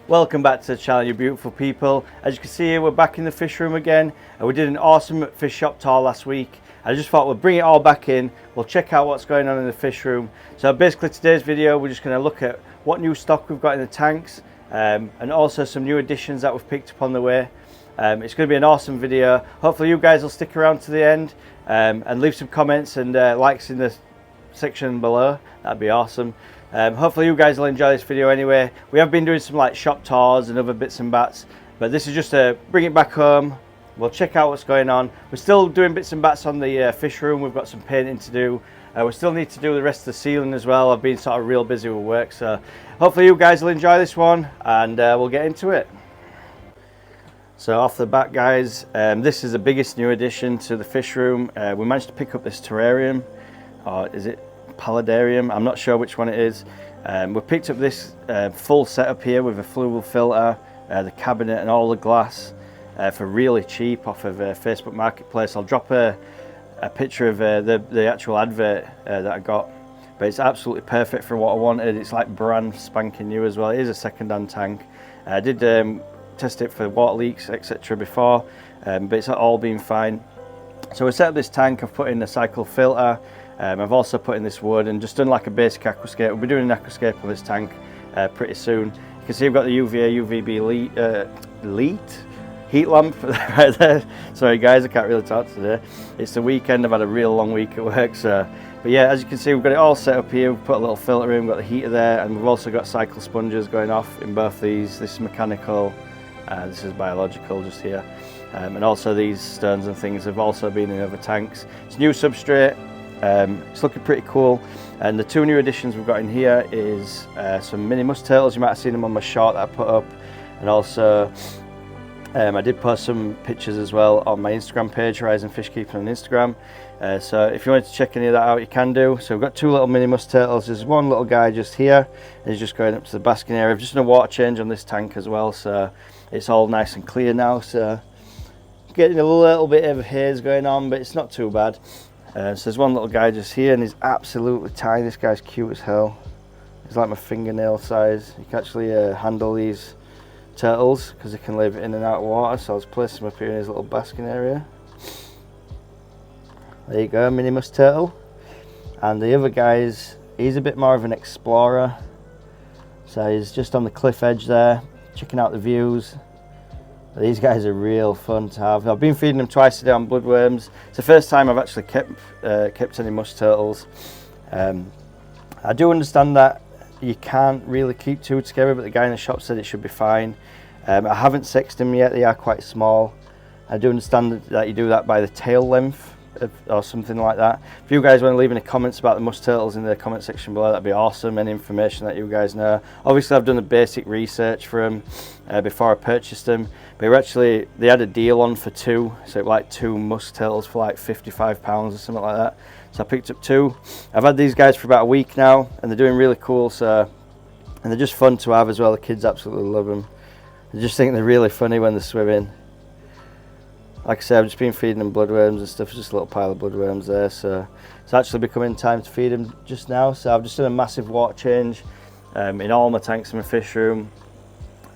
Welcome back to the channel, you beautiful people. As you can see here, we're back in the fish room again, and we did an awesome fish shop tour last week. I just thought we'll bring it all back in. We'll check out what's going on in the fish room. So basically today's video, we're just going to look at what new stock we've got in the tanks, and also some new additions that we've picked up on the way. It's going to be an awesome video. Hopefully you guys will stick around to the end and leave some comments and likes in the section below. That'd be awesome. Hopefully you guys will enjoy this video anyway. We have been doing some like shop tours and other bits and bats, but this is just to bring it back home. We'll check out what's going on. We're still doing bits and bats on the fish room. We've got some painting to do. We still need to do the rest of the ceiling as well. I've been sort of real busy with work, so hopefully you guys will enjoy this one, and we'll get into it. So off the bat, guys, this is the biggest new addition to the fish room. We managed to pick up this terrarium, or is it paludarium? I'm not sure which one it is. We picked up this full setup here with a fluval filter, the cabinet and all the glass for really cheap off of Facebook Marketplace. I'll drop a picture of the actual advert that I got, but it's absolutely perfect for what I wanted. It's like brand spanking new as well. It is a second-hand tank. I did test it for water leaks, etc. before, but it's all been fine. So we set up this tank. I've put in a cycle filter. I've also put in this wood and just done like a basic aquascape. We'll be doing an aquascape on this tank pretty soon. You can see I've got the UVA UVB heat lamp right there. Sorry guys, I can't really talk today. It's the weekend. I've had a real long week at work, so. But yeah, as you can see, we've got it all set up here. We've put a little filter in, we've got the heater there, and we've also got cycle sponges going off in both these. This is mechanical, this is biological just here. And also these stones and things have also been in other tanks. It's new substrate. It's looking pretty cool, and the two new additions we've got in here is some mini musk turtles. You might have seen them on my short that I put up, and also I did post some pictures as well on my Instagram page, Horizon Fish Keeping on Instagram. So if you wanted to check any of that out, you can do. So we've got two little mini musk turtles. There's one little guy just here, and he's just going up to the basking area. I've just done a water change on this tank as well, so it's all nice and clear now. So getting a little bit of haze going on, but it's not too bad. So there's one little guy just here, and he's absolutely tiny. This guy's cute as hell. He's like my fingernail size. You can actually handle these turtles because they can live in and out of water. So I'll just place him up here in his little basking area. There you go, mini musk turtle. And the other guy he's a bit more of an explorer. So he's just on the cliff edge there, checking out the views. These guys are real fun to have. I've been feeding them twice a day on bloodworms. It's the first time I've actually kept any musk turtles. I do understand that you can't really keep too together, but the guy in the shop said it should be fine. I haven't sexed them yet. They are quite small. I do understand that you do that by the tail length or something like that. If you guys want to leave any comments about the musk turtles in the comment section below, that'd be awesome. Any information that you guys know. Obviously I've done the basic research for them before I purchased them, but they had a deal on for two, so like two musk turtles for like £55 or something like that. So I picked up two. I've had these guys for about a week now, and they're doing really cool. So, and they're just fun to have as well. The kids absolutely love them. I just think they're really funny when they're swimming. Like I said, I've just been feeding them bloodworms and stuff. Just a little pile of bloodworms there. So it's actually becoming time to feed them just now. So I've just done a massive water change in all my tanks in my fish room.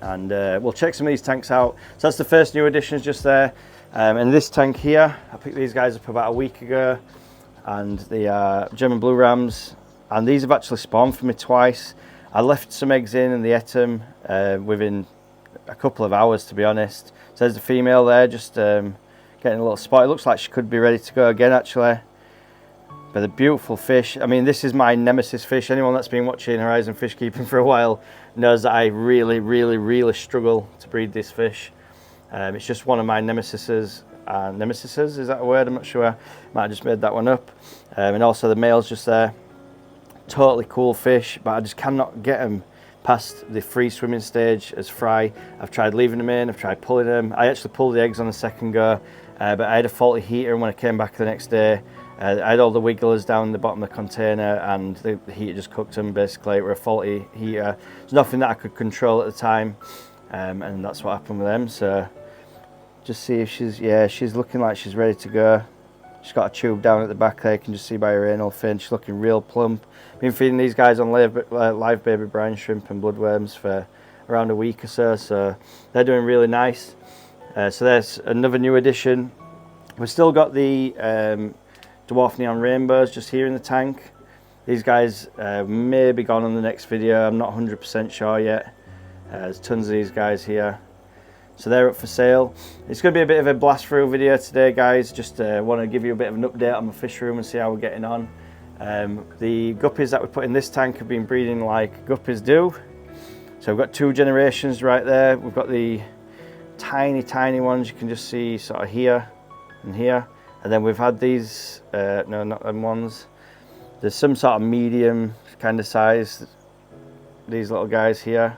And we'll check some of these tanks out. So that's the first new additions just there. And this tank here, I picked these guys up about a week ago. And they are German blue rams. And these have actually spawned for me twice. I left some eggs in and they ate them within a couple of hours, to be honest. So there's the female there, just getting a little spot. It looks like she could be ready to go again, actually. But the beautiful fish. I mean, this is my nemesis fish. Anyone that's been watching Horizon Fish Keeping for a while knows that I really struggle to breed this fish. It's just one of my nemesises. Nemesises, is that a word? I'm not sure. Might have just made that one up. And also the male's just there. Totally cool fish, but I just cannot get them past the free swimming stage as fry. I've tried leaving them in, I've tried pulling them. I actually pulled the eggs on the second go, but I had a faulty heater, and when I came back the next day, I had all the wigglers down the bottom of the container, and the heater just cooked them basically. It were a faulty heater. There's nothing that I could control at the time, and that's what happened with them. So just see if she's looking like she's ready to go. She's got a tube down at the back there, you can just see by her anal fin. She's looking real plump. Been feeding these guys on live baby brine shrimp and bloodworms for around a week or so, so they're doing really nice. So there's another new addition. We've still got the Dwarf Neon Rainbows just here in the tank. These guys may be gone on the next video, I'm not 100% sure yet. There's tons of these guys here. So they're up for sale. It's going to be a bit of a blast through video today, guys. Just want to give you a bit of an update on my fish room and see how we're getting on. The guppies that we put in this tank have been breeding like guppies do. So we've got 2 generations right there. We've got the tiny ones you can just see sort of here and here. And then we've had these, no, not them ones. There's some sort of medium kind of size, these little guys here.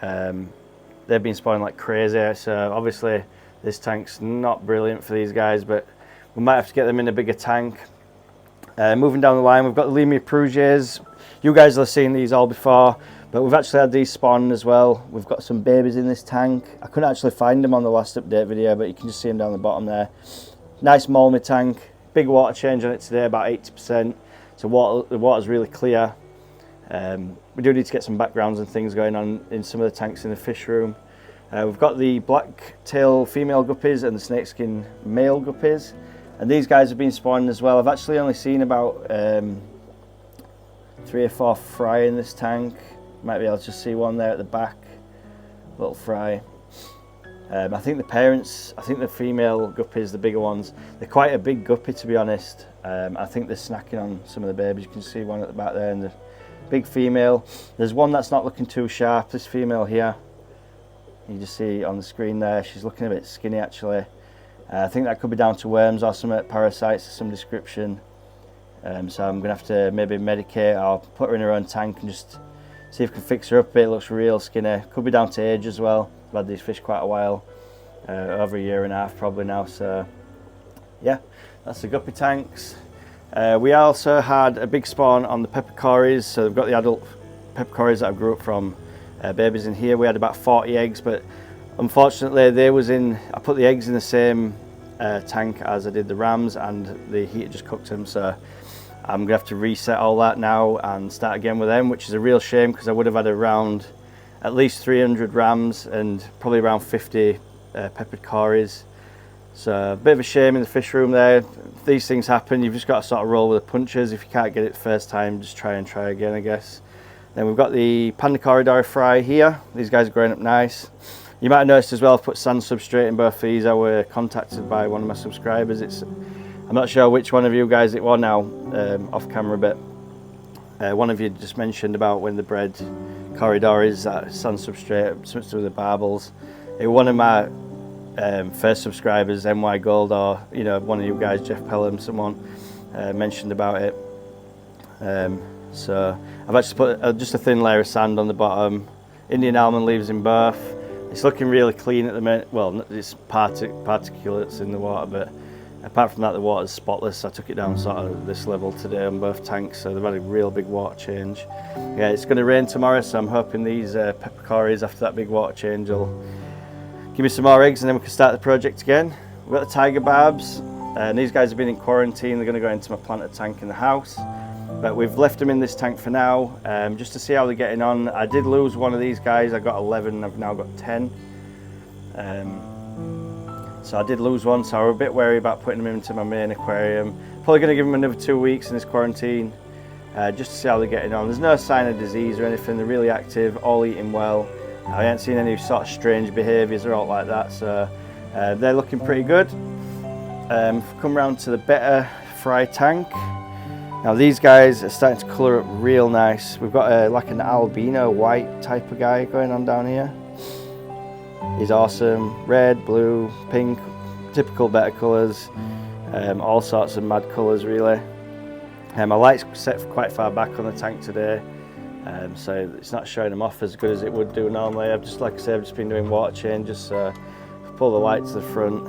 They've been spawning like crazy, so obviously this tank's not brilliant for these guys, but we might have to get them in a bigger tank. Moving down the line, we've got the Liia PES. You guys have seen these all before, but we've actually had these spawn as well. We've got some babies in this tank. I couldn't actually find them on the last update video, but you can just see them down the bottom there. Nice Malmy tank, big water change on it today, about 80%. So the water's really clear. We do need to get some backgrounds and things going on in some of the tanks in the fish room. We've got the black tail female guppies and the snakeskin male guppies, and these guys have been spawning as well. I've actually only seen about 3 or 4 fry in this tank. Might be able to just see one there at the back, little fry. I think the parents, I think the female guppies, the bigger ones, they're quite a big guppy to be honest. I think they're snacking on some of the babies. You can see one at the back there and the big female. There's one that's not looking too sharp, this female here. You just see on the screen there, she's looking a bit skinny actually. I think that could be down to worms or some parasites of some description. So I'm going to have to maybe medicate or put her in her own tank and just see if we can fix her up a bit. It looks real skinny. Could be down to age as well. I've had these fish quite a while, over 1.5 years probably now. So yeah, that's the guppy tanks. We also had a big spawn on the pepper Cories, so we've got the adult pepper Cories that I grew up from babies in here. We had about 40 eggs, but unfortunately I put the eggs in the same tank as I did the rams, and the heat just cooked them, so I'm gonna have to reset all that now and start again with them, which is a real shame because I would have had around at least 300 rams and probably around 50 peppered Cories. So a bit of a shame in the fish room there. These things happen, you've just got to sort of roll with the punches. If you can't get it the first time, just try again, I guess. Then we've got the panda corridor fry here. These guys are growing up nice. You might have noticed as well, I've put sand substrate in both these. I were contacted by one of my subscribers. I'm not sure which one of you guys it was now, off camera, but one of you just mentioned about when the bred corridor is that sand substrate, something to do with the barbels. It was one of my first subscribers, NY Gold, or you know, one of you guys, Jeff Pelham, someone mentioned about it. So I've actually put just a thin layer of sand on the bottom, Indian almond leaves in both. It's looking really clean at the minute. Well, it's particulates in the water, but apart from that the water's spotless. I took it down sort of this level today on both tanks, so they've had a real big water change. Yeah, it's going to rain tomorrow, so I'm hoping these pepper Cories after that big water change will give me some more eggs and then we can start the project again. We've got the tiger barbs, and these guys have been in quarantine. They're going to go into my planted tank in the house, but we've left them in this tank for now, just to see how they're getting on. I did lose one of these guys. I got 11, I've now got 10. So I did lose one, so I was a bit wary about putting them into my main aquarium. Probably going to give them another 2 weeks in this quarantine, just to see how they're getting on. There's no sign of disease or anything. They're really active, all eating well. I haven't seen any sort of strange behaviours or all like that, so they're looking pretty good. Come round to the better fry tank. Now these guys are starting to colour up real nice. We've got like an albino white type of guy going on down here. He's awesome. Red, blue, pink, typical better colours. All sorts of mad colours really. My light's set quite far back on the tank today, so it's not showing them off as good as it would do normally. I've just, like I said, I've just been doing water changes, so pull the light to the front.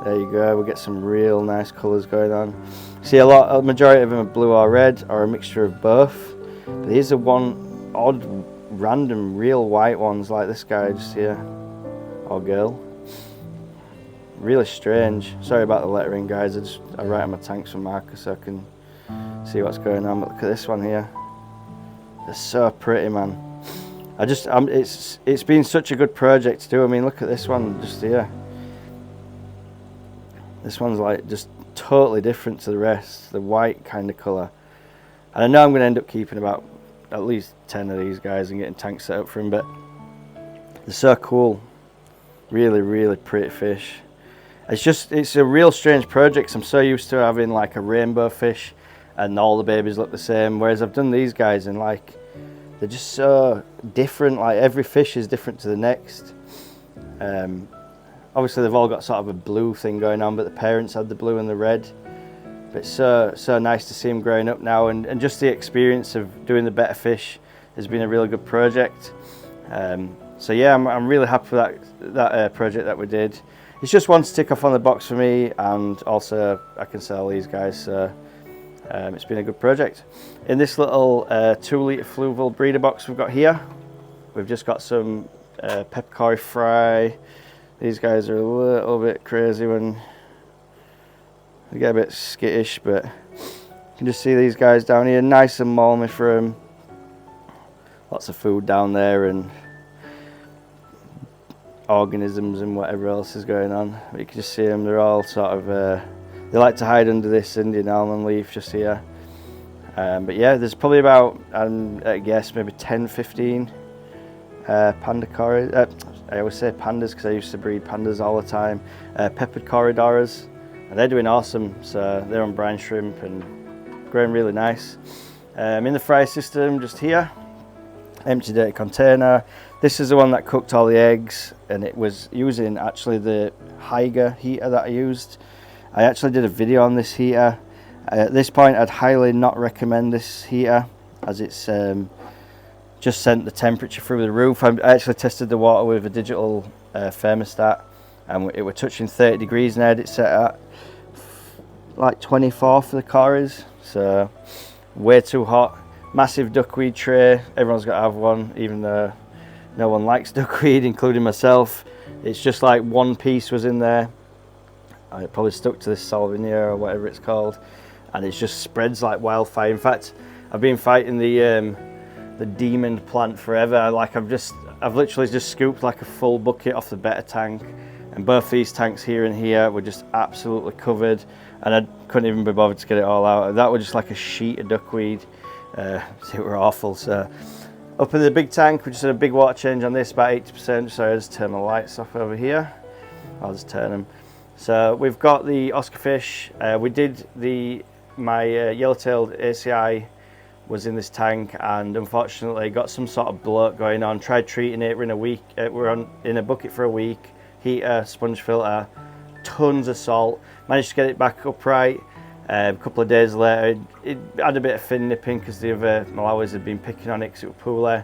There you go, we get some real nice colours going on. See, a majority of them are blue or red, or a mixture of both. But these are one odd, random, real white ones, like this guy just here, or girl. Really strange. Sorry about the lettering, guys. I write on my tanks for marker so I can see what's going on. But look at this one here. They're so pretty, man. it's been such a good project to do. I mean, look at this one just here. This one's like just totally different to the rest, the white kind of colour. And I know I'm going to end up keeping about at least 10 of these guys and getting tanks set up for them, but they're so cool. Really, really pretty fish. It's a real strange project 'cause I'm so used to having like a rainbow fish and all the babies look the same, whereas I've done these guys and like they're just so different. Like every fish is different to the next. Obviously they've all got sort of a blue thing going on, but the parents had the blue and the red. But it's so nice to see them growing up now, and just the experience of doing the better fish has been a really good project. So yeah, I'm really happy with that project that we did. It's just one to tick off on the box for me, and also I can sell these guys, so it's been a good project. In this little 2 litre fluval breeder box we've got here, we've just got some peppercorn fry. These guys are a little bit crazy when they get a bit skittish, but you can just see these guys down here, nice and malmy for them. Lots of food down there and organisms and whatever else is going on. But you can just see them, they're all sort of, they like to hide under this Indian almond leaf just here. But yeah, there's probably about, I guess, maybe 10, 15 panda Cories. I always say pandas because I used to breed pandas all the time. Peppered corridoras, and they're doing awesome. So they're on brine shrimp and growing really nice. In the fry system just here, empty dirty container. This is the one that cooked all the eggs, and it was using actually the Haiger heater that I used. I actually did a video on this heater. At this point I'd highly not recommend this heater, as it's just sent the temperature through the roof. I actually tested the water with a digital thermostat, and it were touching 30 degrees, and I had it set at like 24 for the Cories, so way too hot. Massive duckweed tray, everyone's got to have one, even though no one likes duckweed, including myself. It's just like one piece was in there. I probably stuck to this salvinia or whatever it's called, and it just spreads like wildfire. In fact, I've been fighting the demon plant forever. Like I've literally just scooped like a full bucket off the better tank, and both these tanks here and here were just absolutely covered, and I couldn't even be bothered to get it all out. That was just like a sheet of duckweed. It were awful. So up in the big tank, we just had a big water change on this, about 80%. So I just turn my lights off over here. I'll just turn them. So we've got the Oscar fish. We did my yellow-tailed ACI was in this tank, and unfortunately got some sort of bloat going on. Tried treating it. We're in a week. We're in a bucket for a week. Heater, sponge filter, tons of salt. Managed to get it back upright. A couple of days later, it had a bit of fin nipping because the other Malawis had been picking on it because it was poorly.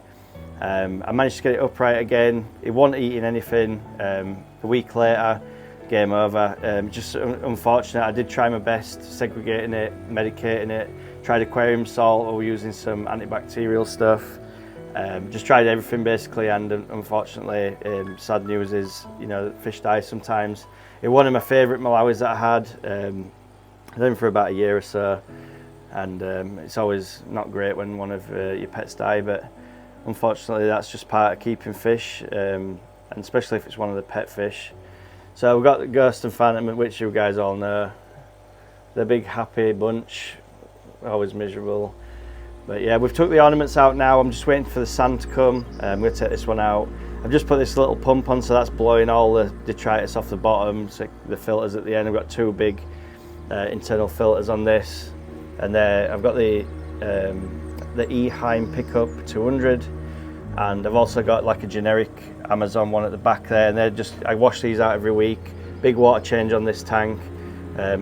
I managed to get it upright again. It wasn't eating anything. A week later, game over. Just unfortunate. I did try my best segregating it, medicating it. Tried aquarium salt or using some antibacterial stuff. Just tried everything basically, and unfortunately, sad news is, you know, fish die sometimes. It was one of my favourite Malawis that I had. I've had him for about a year or so, and it's always not great when one of your pets die, but unfortunately that's just part of keeping fish, and especially if it's one of the pet fish. So we've got the Ghost and Phantom, which you guys all know. They're a big happy bunch, always miserable. But yeah, we've took the ornaments out now. I'm just waiting for the sand to come. I'm going to take this one out. I've just put this little pump on, so that's blowing all the detritus off the bottom, so the filters at the end. I've got two big internal filters on this, and I've got the Eheim pickup 200, and I've also got like a generic Amazon one at the back there, and I wash these out every week. Big water change on this tank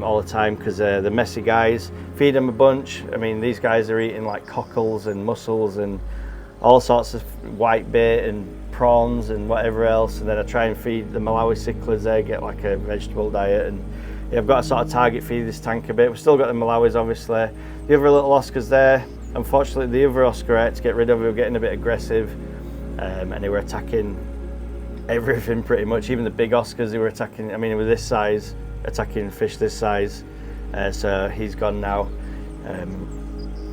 all the time because they're messy guys. Feed them a bunch. I mean, these guys are eating like cockles and mussels and all sorts of white bait and prawns and whatever else, and then I try and feed the Malawi cichlids there, get like a vegetable diet, and yeah, I've got to sort of target feed this tank a bit. We've still got the Malawis obviously. The other little Oscars there, unfortunately the other Oscar I had to get rid of. We were getting a bit aggressive, and they were attacking everything pretty much, even the big Oscars they were attacking. I mean, with this size, attacking fish this size. So he's gone now.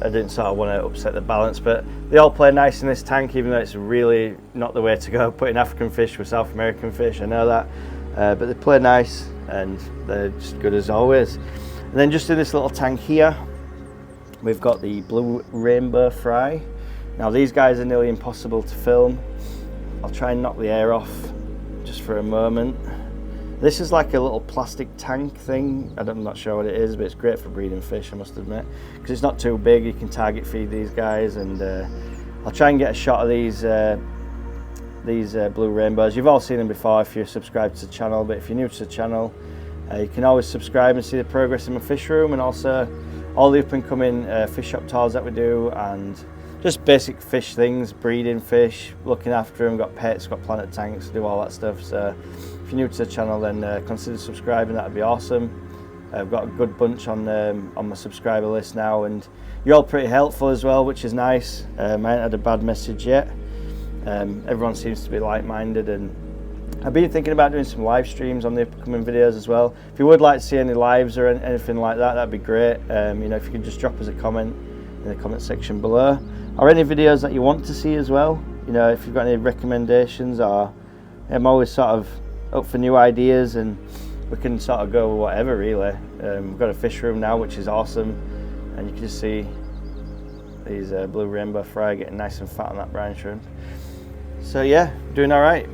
I didn't sort of want to upset the balance, but they all play nice in this tank, even though it's really not the way to go putting African fish with South American fish, I know that, but they play nice and they're just good as always. And then just in this little tank here, we've got the blue rainbow fry. Now these guys are nearly impossible to film. I'll try and knock the air off just for a moment. This is like a little plastic tank thing. I'm not sure what it is, but it's great for breeding fish, I must admit, because it's not too big. You can target feed these guys, and I'll try and get a shot of these blue rainbows. You've all seen them before if you're subscribed to the channel, but if you're new to the channel, you can always subscribe and see the progress in my fish room, and also all the up and coming fish shop tours that we do, and just basic fish things, breeding fish, looking after them, got pets, got planet tanks, do all that stuff. So if you're new to the channel, then consider subscribing, that'd be awesome. I've got a good bunch on my subscriber list now, and you're all pretty helpful as well, which is nice. I haven't had a bad message yet. Everyone seems to be like-minded, and I've been thinking about doing some live streams on the upcoming videos as well. If you would like to see any lives or anything like that, that'd be great. You know, if you could just drop us a comment in the comment section below, or any videos that you want to see as well. You know, if you've got any recommendations, or I'm always sort of up for new ideas, and we can sort of go with whatever really. We've got a fish room now, which is awesome, and you can just see these blue rainbow fry getting nice and fat on that brine shrimp. So yeah, doing all right.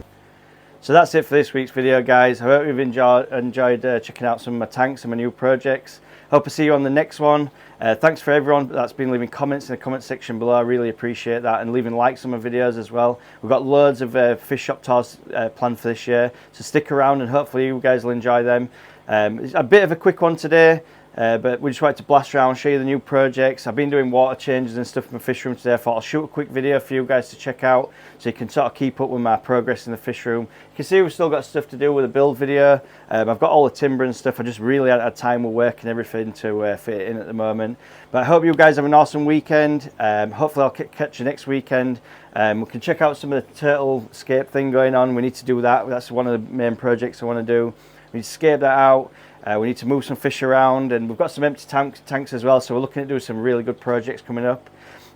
So that's it for this week's video, guys. I hope you've enjoyed checking out some of my tanks and my new projects. Hope to see you on the next one. Thanks for everyone that's been leaving comments in the comment section below. I really appreciate that, and leaving likes on my videos as well. We've got loads of fish shop tours planned for this year, so stick around and hopefully you guys will enjoy them. It's a bit of a quick one today, but we just wanted to blast around, show you the new projects. I've been doing water changes and stuff in my fish room today. I thought I'll shoot a quick video for you guys to check out, so you can sort of keep up with my progress in the fish room. You can see we've still got stuff to do with the build video. I've got all the timber and stuff. I just really haven't had time with work and everything to fit it in at the moment. But I hope you guys have an awesome weekend. Hopefully I'll catch you next weekend. We can check out some of the turtle scape thing going on. We need to do that. That's one of the main projects I want to do. We need to scape that out. We need to move some fish around, and we've got some empty tanks as well, so we're looking at doing some really good projects coming up.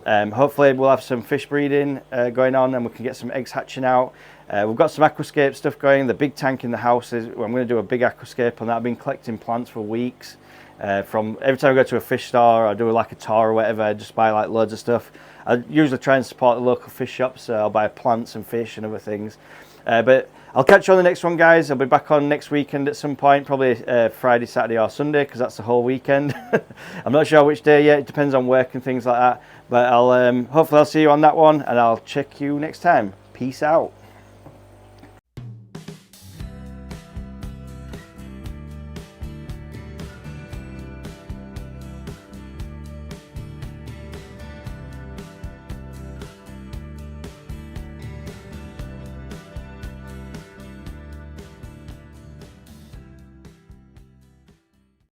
Hopefully we'll have some fish breeding going on, and we can get some eggs hatching out. We've got some aquascape stuff going. The big tank in the house is, I'm going to do a big aquascape on that. I've been collecting plants for weeks. From every time I go to a fish store, I do like a tour or whatever, I just buy like loads of stuff. I usually try and support the local fish shops, so I'll buy plants and fish and other things. But I'll catch you on the next one, guys. I'll be back on next weekend at some point, probably Friday, Saturday or Sunday, because that's the whole weekend. I'm not sure which day yet, it depends on work and things like that. But hopefully I'll see you on that one, and I'll check you next time. Peace out.